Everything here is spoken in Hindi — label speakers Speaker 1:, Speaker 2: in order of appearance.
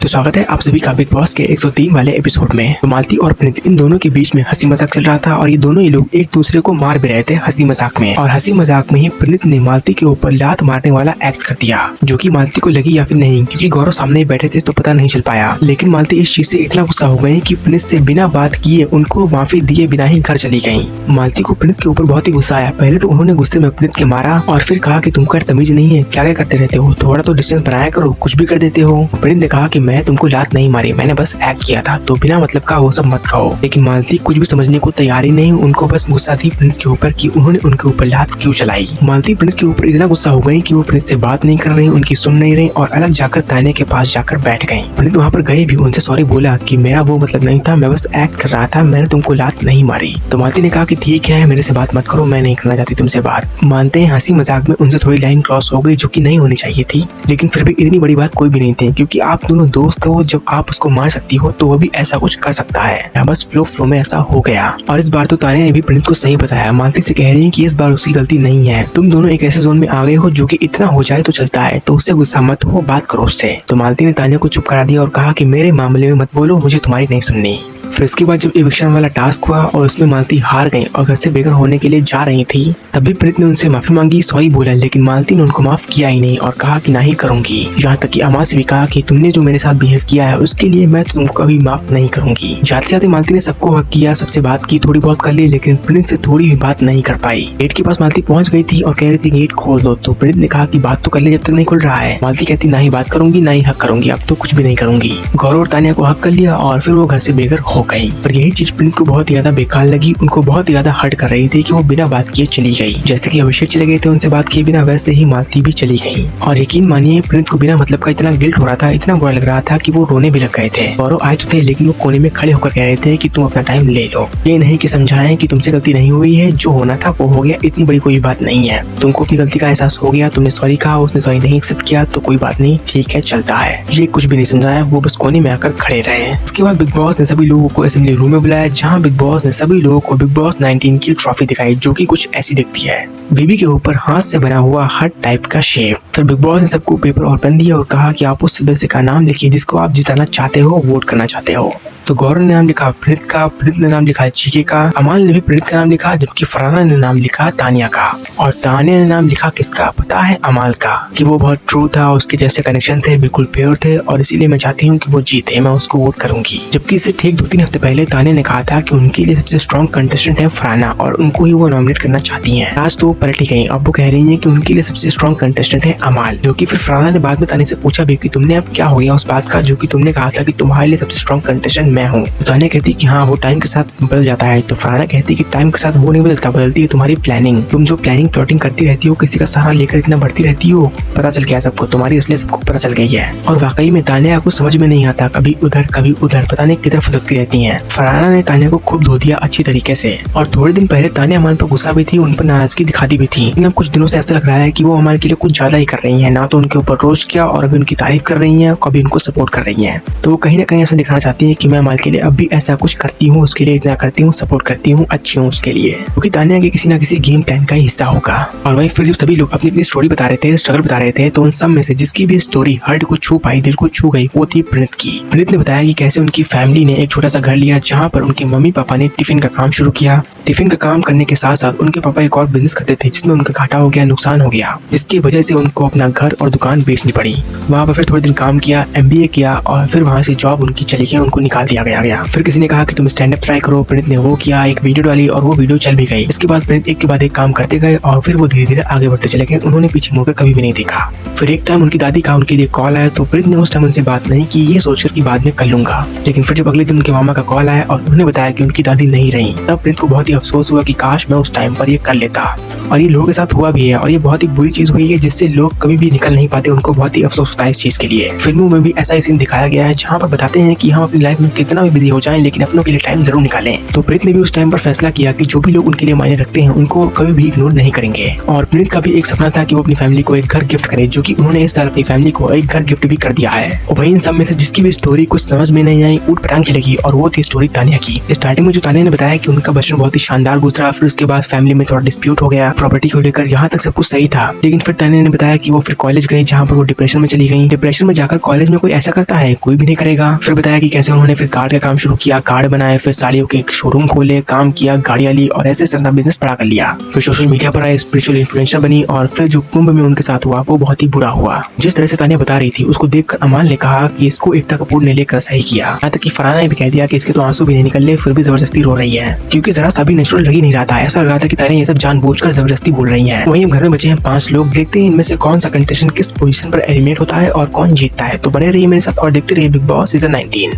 Speaker 1: तो स्वागत है आप सभी का बिग बॉस के 103 वाले एपिसोड में। तो मालती और प्रीत इन दोनों के बीच में हंसी मजाक चल रहा था और ये दोनों ही लोग एक दूसरे को मार भी रहे थे हंसी मजाक में। और हंसी मजाक में ही प्रीत ने मालती के ऊपर लात मारने वाला एक्ट कर दिया, जो कि मालती को लगी या फिर नहीं, क्योंकि गौरव सामने ही बैठे थे तो पता नहीं चल पाया। लेकिन मालती इस चीज से इतना गुस्सा हो गई कि प्रीत से बिना बात किए उनको माफी दिए बिना ही घर चली गयी। मालती को प्रीत के ऊपर बहुत ही गुस्सा आया। पहले तो उन्होंने गुस्से में प्रीत के मारा और फिर कहा कि तुमको तमीज नहीं है, क्या करते रहते हो, थोड़ा तो डिस्टेंस बनाया करो, कुछ भी कर देते हो। प्रीत ने कहा कि मैं तुमको लात नहीं मारी, मैंने बस एक्ट किया था, तो बिना मतलब का वो सब मत कहो। लेकिन मालती कुछ भी समझने को तैयार ही नहीं, उनको बस गुस्सा थी प्रीत के ऊपर कि उन्होंने उनके ऊपर लात क्यों चलाई। मालती प्रीत के ऊपर इतना गुस्सा हो गई कि वो प्रीत से बात नहीं कर रही, उनकी सुन नहीं रही और अलग जाकर ताने के पास जाकर बैठ गई। प्रीत वहाँ पर गए भी उनसे सॉरी बोला कि मेरा वो मतलब नहीं था, मैं बस एक्ट कर रहा था, मैंने तुमको लात नहीं मारी। तो मालती ने कहा कि ठीक है, मेरे से बात मत करो, मैं नहीं करना चाहती तुमसे बात। मानते हैं हंसी मजाक में उनसे थोड़ी लाइन क्रॉस हो गई, जो कि नहीं होनी चाहिए थी, लेकिन फिर भी इतनी बड़ी बात कोई भी नहीं थी, क्योंकि आप दोनों दोस्त हो, जब आप उसको मार सकती हो तो वो भी ऐसा कुछ कर सकता है। बस फ्लो में ऐसा हो गया। और इस बार तो ताने ने भी प्रीत को सही बताया। मालती से कह रही है कि इस बार उसकी गलती नहीं है, तुम दोनों एक ऐसे जोन में आ गए हो जो कि इतना हो जाए तो चलता है, तो उससे गुस्सा मत हो, बात करो उससे। तो मालती ने ताने को चुप करा दिया और कहा कि मेरे मामले में मत बोलो, मुझे तुम्हारी नहीं सुननी। फिर इसके बाद जब इविक्शन वाला टास्क हुआ और उसमें मालती हार गई और घर से बेघर होने के लिए जा रही थी, तभी प्रीत ने उनसे माफी मांगी, सॉरी बोला, लेकिन मालती ने उनको माफ किया ही नहीं और कहा कि नहीं करूंगी। यहाँ तक कि अमा से भी कहा कि तुमने जो मेरे साथ बिहेव किया है उसके लिए मैं तुमको कभी माफ नहीं करूंगी। जाते जाते मालती ने सबको हक किया, सबसे बात की, थोड़ी बहुत कर ली, लेकिन प्रीत से थोड़ी भी बात नहीं कर पाई। गेट के पास मालती पहुंच गई थी और कह रही थी गेट खोल दो, तो प्रीत ने कहा कि बात तो कर ले जब तक नहीं खुल रहा है। मालती कहती नहीं बात करूंगी, नहीं हक करूंगी, अब तो कुछ भी नहीं करूंगी। गौरव और तानिया को हक कर लिया और फिर वो घर से बेघर हो गई। पर यही चीज प्रीत को बहुत ज्यादा बेकार लगी, उनको बहुत ज्यादा हर्ट कर रही थी कि वो बिना बात किए चली गई। जैसे कि अभिषेक चले गए थे उनसे बात किए बिना, वैसे ही मालती भी चली गई। और यकीन मानिए प्रीत को बिना मतलब का इतना गिल्ट हो रहा था, इतना बुरा लग रहा था कि वो रोने भी लग गए थे। गौरव आए तो थे, लेकिन वो कोने में खड़े होकर कह रहे थे कि तुम अपना टाइम ले लो, ये नहीं कि समझाएं कि तुमसे गलती नहीं हुई है, जो होना था वो हो गया, इतनी बड़ी कोई बात नहीं है, तुमको अपनी गलती का एहसास हो गया, तुमने सॉरी कहा, उसने सॉरी नहीं एक्सेप्ट किया, तो कोई बात नहीं, ठीक है, चलता है। ये कुछ भी नहीं समझाया, वो बस कोने में आकर खड़े रहे। उसके बाद बिग बॉस ने सभी लोगों को असेंबली रूम में बुलाया, जहाँ बिग बॉस ने सभी लोगों को बिग बॉस 19 की ट्रॉफी दिखाई, जो कि कुछ ऐसी दिखती है, बेबी के ऊपर हाथ से बना हुआ हर्ट टाइप का शेप। फिर बिग बॉस ने सबको पेपर और पेन दिया और कहा कि आप उस सदस्य का नाम लिखिए जिसको आप जिताना चाहते हो, वोट करना चाहते हो। तो गौरव ने नाम लिखा प्रीत का, प्रीत ने नाम लिखा चीके का, अमाल ने भी प्रीत का नाम लिखा, जबकि फरहाना ने नाम लिखा तानिया का। और तानिया ने नाम लिखा किसका पता है? अमाल का, कि वो बहुत ट्रू था, उसके जैसे कनेक्शन थे, बिल्कुल प्योर थे और इसीलिए मैं चाहती हूँ कि वो जीते, मैं उसको वोट करूंगी। जबकि इससे ठीक 2-3 हफ्ते पहले तानिया ने कहा था कि उनके लिए सबसे स्ट्रॉन्ग कंटेस्टेंट है फरहाना और उनको ही वो नॉमिनेट करना चाहती है। आज तो वो पलट ही गई, अब वो कह रही है कि उनके लिए सबसे स्ट्रॉन्ग कंटेस्टेंट है अमाल। जो कि फिर फरहाना ने बाद में तानिया से पूछा भी कि तुमने अब क्या हो गया उस बात का, जो कि तुमने कहा था कि तुम्हारे लिए सबसे स्ट्रॉन्ग कंटेस्टेंट मैं हूँ। तानिया कहती कि हाँ वो टाइम के साथ बदल जाता है। तो फरहाना कहती कि टाइम के साथ वो नहीं बदलता, बदलती है तुम्हारी प्लानिंग। तुम जो प्लानिंग प्लॉटिंग करती रहती हो, किसी का सहारा लेकर इतना बढ़ती रहती हो, पता चल गया सबको, तुम्हारी असलियत सबको पता चल गई है। और वाकई में तानिया को समझ में नहीं आता, कभी उधर कभी उधर, पता नहीं किधर फुदकती रहती है। फरहाना ने तानिया को खूब धो दिया अच्छी तरीके से। और थोड़े दिन पहले तानिया अमान पर गुस्सा भी थी, उन पर नाराजगी दिखाती भी थी, लेकिन अब कुछ दिनों से ऐसा लग रहा है कि वो अमान के लिए कुछ ज्यादा ही कर रही है, ना तो उनके ऊपर रोस्ट किया और अभी उनकी तारीफ कर रही है, कभी उनको सपोर्ट कर रही है। तो वो कहीं ना कहीं ऐसा दिखाना चाहती है कि मैं अमान के लिए अब भी ऐसा कुछ करती हूँ, उसके लिए इतना करती हूँ, सपोर्ट करती हूँ, अच्छी हूँ उसके लिए, क्योंकि तानिया के किसी ना किसी गेम प्लान का हिस्सा होगा। और वहीं फिर जब सभी लोग अपनी अपनी स्टोरी बता रहे थे, स्ट्रगल बता रहे थे, तो उन सब में से जिसकी भी स्टोरी हार्ट को छू पाई, दिल को छू गई, वो थी प्रीत की। प्रीत ने बताया कि कैसे उनकी फैमिली ने एक छोटा सा घर लिया, जहाँ पर उनके मम्मी पापा ने टिफिन का काम शुरू किया। टिफिन का काम करने के साथ साथ उनके पापा एक और बिजनेस करते थे, जिसमें उनका घाटा हो गया, नुकसान हो गया, जिसकी वजह से उनको अपना घर और दुकान बेचनी पड़ी। वहाँ पर फिर थोड़े दिन काम किया, MBA किया और फिर वहाँ से जॉब उनकी चली गई, उनको निकाल दिया गया। फिर किसी ने कहा कि तुम स्टैंड अप ट्राई करो, प्रीत ने वो किया, एक वीडियो डाली और वो वीडियो चल भी गई। इसके बाद प्रीत एक के बाद एक काम करते गए और फिर वो धीरे धीरे आगे बढ़ते चले गए, उन्होंने पीछे मुड़कर कभी भी नहीं देखा। फिर एक टाइम उनकी दादी का उनके लिए कॉल आया, तो प्रीत ने उस टाइम उनसे बात नहीं की, ये सोचकर कि बाद में कर लूंगा। लेकिन फिर जब अगले दिन उनके मामा का कॉल आया और उन्होंने बताया कि उनकी दादी नहीं रही, तब प्रीत को बहुत ही अफसोस हुआ कि काश मैं उस टाइम पर ये कर लेता। और ये लोगों के साथ हुआ भी है और ये बहुत ही बुरी चीज हुई है, जिससे लोग कभी भी निकल नहीं पाते, उनको बहुत ही अफसोस होता है इस चीज के लिए। फिल्मों में भी ऐसा ही सीन दिखाया गया है, जहाँ पर बताते हैं कि हम अपनी लाइफ में कितना भी बिजी हो जाएं, लेकिन अपनों के लिए टाइम जरूर निकालें। तो प्रीत ने भी उस टाइम पर फैसला किया कि जो भी लोग उनके लिए मायने रखते हैं उनको कभी भी इग्नोर नहीं करेंगे। और प्रीत का भी एक सपना था कि वो अपनी फैमिली को एक घर गिफ्ट करे, जो क्योंकि उन्होंने इस साल अपनी फैमिली को एक घर गिफ्ट भी कर दिया है। और वही इन सब में से जिसकी भी स्टोरी कुछ समझ में नहीं आई, ऊट पटांग की लगी, और वो थी स्टोरी तानिया की। स्टार्टिंग में जो तानिया ने बताया कि उनका बचपन बहुत ही शानदार गुजरा, फिर उसके बाद फैमिली में थोड़ा डिस्प्यूट हो गया प्रॉपर्टी को लेकर, यहाँ तक सब कुछ सही था। लेकिन फिर तानिया ने बताया कि वो फिर कॉलेज गई, जहाँ पर वो डिप्रेशन में चली गई। डिप्रेशन में जाकर कॉलेज में कोई ऐसा करता है, कोई भी नहीं करेगा। फिर बताया कि कैसे उन्होंने फिर कार्ड का काम शुरू किया, कार्ड बनाए, फिर साड़ियों के एक शोरूम खोले, काम किया, गाड़ियां ली और ऐसे अपना बिजनेस बड़ा कर लिया। फिर सोशल मीडिया पर आए, स्पिरिचुअल इन्फ्लुएंसर बनी, और फिर जो कुंभ में उनके साथ हुआ वो बहुत ही बुरा हुआ। जिस तरह से तानिया बता रही थी उसको देखकर अमान ने कहा कि इसको एकता कपूर ने लेकर सही किया। यहाँ तक कि फरहाना ने भी कह दिया कि इसके तो आंसू भी नहीं निकल ले, फिर भी जबरदस्ती रो रही है, क्योंकि जरा सा भी नेचुरल लग ही नहीं रहा था। ऐसा लग रहा था कि तानिया ये सब जानबूझकर जबरदस्ती बोल रही है। वहीं घर में बचे हैं 5 लोग, देखते हैं इनमें से कौन सा कंटेस्टेंट किस पोजीशन पर एलिमिनेट होता है और कौन जीतता है। तो बने रहिए मेरे साथ और देखते रहिए बिग बॉस सीजन 19।